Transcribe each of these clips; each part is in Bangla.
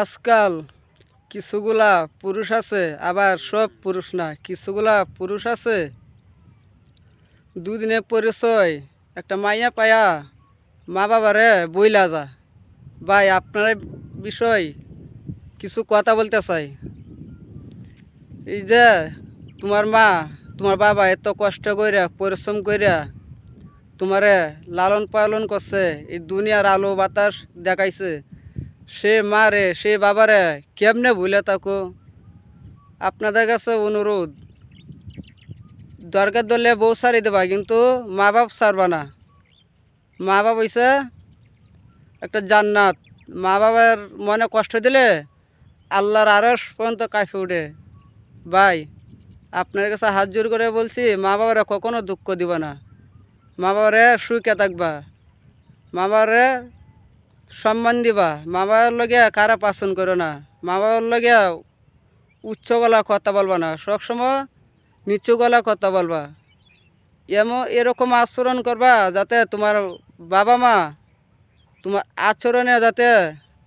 আজকাল কিছুগুলা পুরুষ আছে, আবার সব পুরুষ না। কিছুগুলা পুরুষ আছে দুদিনে পরিচয় একটা মাইয়া পায়া মা বাবারে বইলা যা। ভাই, আপনার বিষয় কিছু কথা বলতে চাই। এই যে তোমার মা, তোমার বাবা এত কষ্ট কইরা পরিশ্রম কইরা তোমারে লালন পালন করছে, এই দুনিয়ার আলো বাতাস দেখাইছে, সে মা রে সে বাবারে কেমনে ভুলে থাকো? আপনাদের কাছে অনুরোধ, দরকার ধরলে বউ সারি দেবা, কিন্তু মা বাপ সারবা না। মা বাপ হইছে একটা জান্নাত। মা বাবার মনে কষ্ট দিলে আল্লাহর আরশ পর্যন্ত কাঁপে উঠে। ভাই, আপনার কাছে হাত জোর করে বলছি, মা বাবারা কখনো দুঃখ দিবা না। মা বাবারে সুখে থাকবা, মা বাবারে সম্মান দিবা, মা বাবার লগে খারাপ আচরণ করো না, মা বাবার লগে উচ্চ গলা কথা বলবা না, সবসময় নিচু গলা কথা বলবা। এরকম আচরণ করবা যাতে তোমার বাবা মা তোমার আচরণে যাতে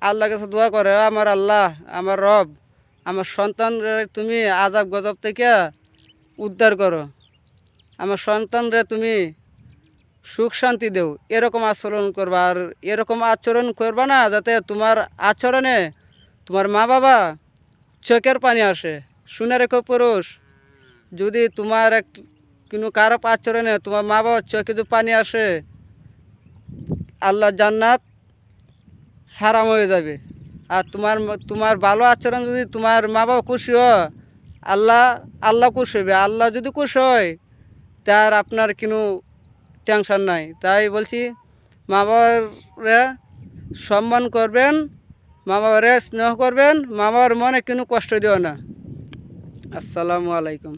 আল্লাহর কাছে দোয়া করে, আমার আল্লাহ, আমার রব, আমার সন্তানরে তুমি আজাব গজব থেকে উদ্ধার করো, আমার সন্তানরে তুমি সুখ শান্তি দেও। এরকম আচরণ করবা। আর এরকম আচরণ করবা না যাতে তোমার আচরণে তোমার মা বাবা চোখের পানি আসে। শুনে রেখো পুরুষ, যদি তোমার কোনো খারাপ আচরণে তোমার মা বাবার চোখে যদি পানি আসে, আল্লাহ জান্নাত হারাম হয়ে যাবে। আর তোমার তোমার ভালো আচরণ যদি তোমার মা বাবা খুশি হয়, আল্লাহ আল্লাহ খুশি হবে। আল্লাহ যদি খুশি হয়, তার আপনার কোনো টেনশন নাই। তাই বলছি, মা বাবারে সম্মান করবেন, মা বাবারে স্নেহ করবেন, মা বাবার মনে কোনো কষ্ট দিও না। আসসালামু আলাইকুম।